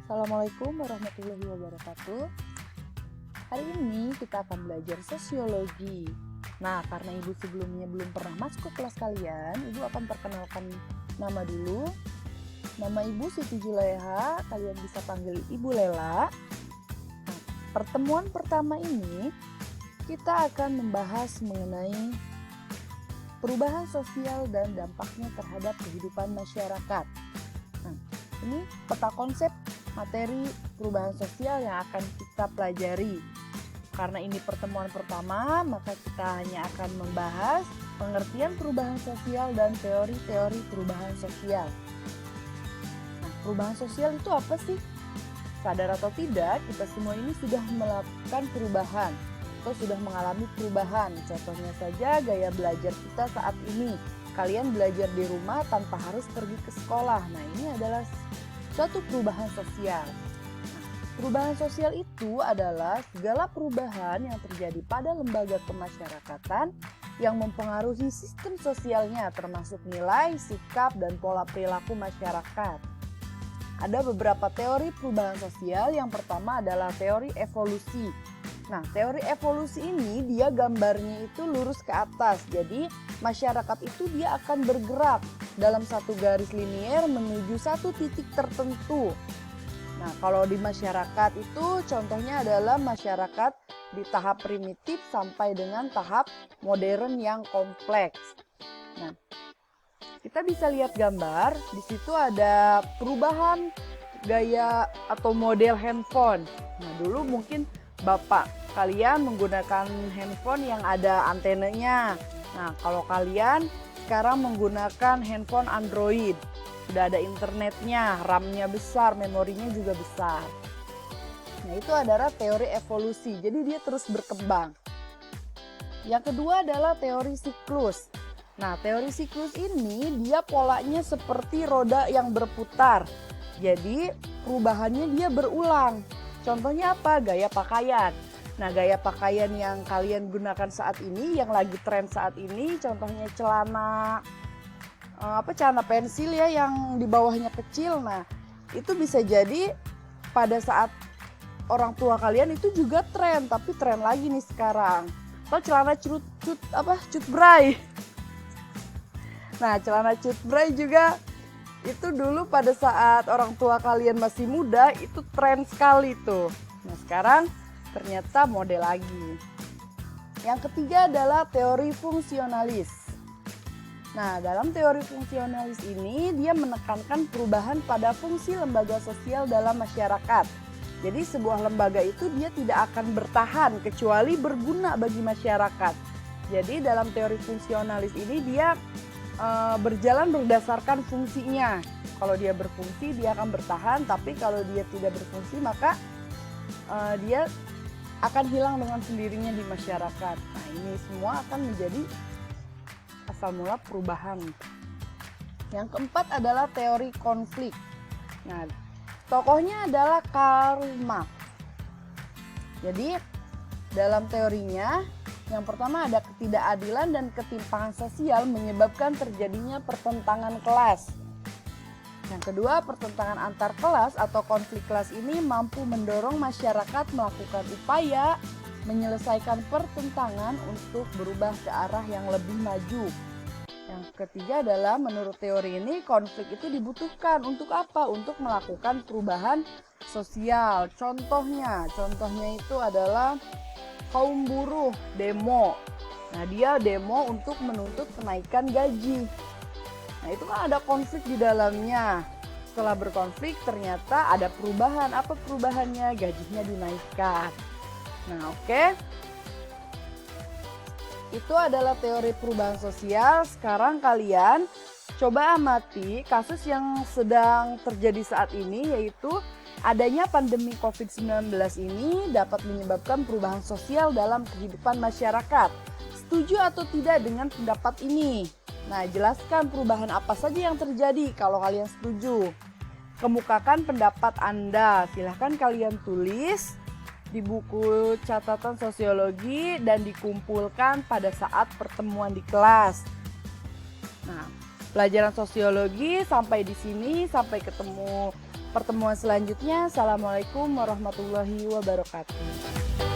Assalamualaikum warahmatullahi wabarakatuh. Hari ini kita akan belajar sosiologi. Nah, karena Ibu sebelumnya belum pernah masuk ke kelas kalian, Ibu akan perkenalkan nama dulu. Nama Ibu Siti Julaiha, kalian bisa panggil Ibu Lela. Nah, pertemuan pertama ini kita akan membahas mengenai perubahan sosial dan dampaknya terhadap kehidupan masyarakat. Nah, ini peta konsep materi perubahan sosial yang akan kita pelajari. Karena ini pertemuan pertama, maka kita hanya akan membahas pengertian perubahan sosial dan teori-teori perubahan sosial. Nah, perubahan sosial itu apa sih? Sadar atau tidak, kita semua ini sudah melakukan perubahan atau sudah mengalami perubahan. Contohnya saja gaya belajar kita saat ini. Kalian belajar di rumah tanpa harus pergi ke sekolah. Nah, ini adalah suatu perubahan sosial. Perubahan sosial itu adalah segala perubahan yang terjadi pada lembaga kemasyarakatan yang mempengaruhi sistem sosialnya, termasuk nilai, sikap, dan pola perilaku masyarakat. Ada beberapa teori perubahan sosial. Yang pertama adalah teori evolusi. Nah, teori evolusi ini dia gambarnya itu lurus ke atas. Jadi, masyarakat itu dia akan bergerak dalam satu garis linier menuju satu titik tertentu. Nah, kalau di masyarakat itu contohnya adalah masyarakat di tahap primitif sampai dengan tahap modern yang kompleks. Nah, kita bisa lihat gambar, di situ ada perubahan gaya atau model handphone. Nah, dulu mungkin Bapak kalian menggunakan handphone yang ada antenanya. Nah, kalau kalian sekarang menggunakan handphone Android, sudah ada internetnya, RAM-nya besar, memorinya juga besar. Nah, itu adalah teori evolusi, jadi dia terus berkembang. Yang kedua adalah teori siklus. Nah, teori siklus ini dia polanya seperti roda yang berputar. Jadi, perubahannya dia berulang. Contohnya apa? Gaya pakaian. Nah, gaya pakaian yang kalian gunakan saat ini, yang lagi tren saat ini, contohnya celana pensil ya, yang di bawahnya kecil. Nah, itu bisa jadi pada saat orang tua kalian itu juga tren, tapi tren lagi nih sekarang. Atau celana cutbray. Nah, celana cutbray juga itu dulu pada saat orang tua kalian masih muda itu tren sekali tuh. Nah, sekarang ternyata model lagi. Yang ketiga adalah teori fungsionalis. Nah, dalam teori fungsionalis ini dia menekankan perubahan pada fungsi lembaga sosial dalam masyarakat. Jadi sebuah lembaga itu dia tidak akan bertahan kecuali berguna bagi masyarakat. Jadi dalam teori fungsionalis ini dia berjalan berdasarkan fungsinya. Kalau dia berfungsi dia akan bertahan, tapi kalau dia tidak berfungsi maka dia akan hilang dengan sendirinya di masyarakat. Nah, ini semua akan menjadi asal mula perubahan. Yang keempat adalah teori konflik. Nah, tokohnya adalah Karl Marx. Jadi, dalam teorinya, yang pertama ada ketidakadilan dan ketimpangan sosial menyebabkan terjadinya pertentangan kelas. Yang kedua, pertentangan antar kelas atau konflik kelas ini mampu mendorong masyarakat melakukan upaya menyelesaikan pertentangan untuk berubah ke arah yang lebih maju. Yang ketiga adalah menurut teori ini konflik itu dibutuhkan untuk apa? Untuk melakukan perubahan sosial. Contohnya itu adalah kaum buruh demo. Nah, dia demo untuk menuntut kenaikan gaji. Nah, itu kan ada konflik di dalamnya. Setelah berkonflik ternyata ada perubahan. Apa perubahannya? Gajinya dinaikkan. Nah, oke. Itu adalah teori perubahan sosial. Sekarang kalian coba amati kasus yang sedang terjadi saat ini, yaitu adanya pandemi COVID-19 ini dapat menyebabkan perubahan sosial dalam kehidupan masyarakat. Setuju atau tidak dengan pendapat ini? Nah, jelaskan perubahan apa saja yang terjadi kalau kalian setuju. Kemukakan pendapat Anda. Silahkan kalian tulis di buku catatan sosiologi dan dikumpulkan pada saat pertemuan di kelas. Nah, pelajaran sosiologi sampai di sini, sampai ketemu pertemuan selanjutnya. Assalamualaikum warahmatullahi wabarakatuh.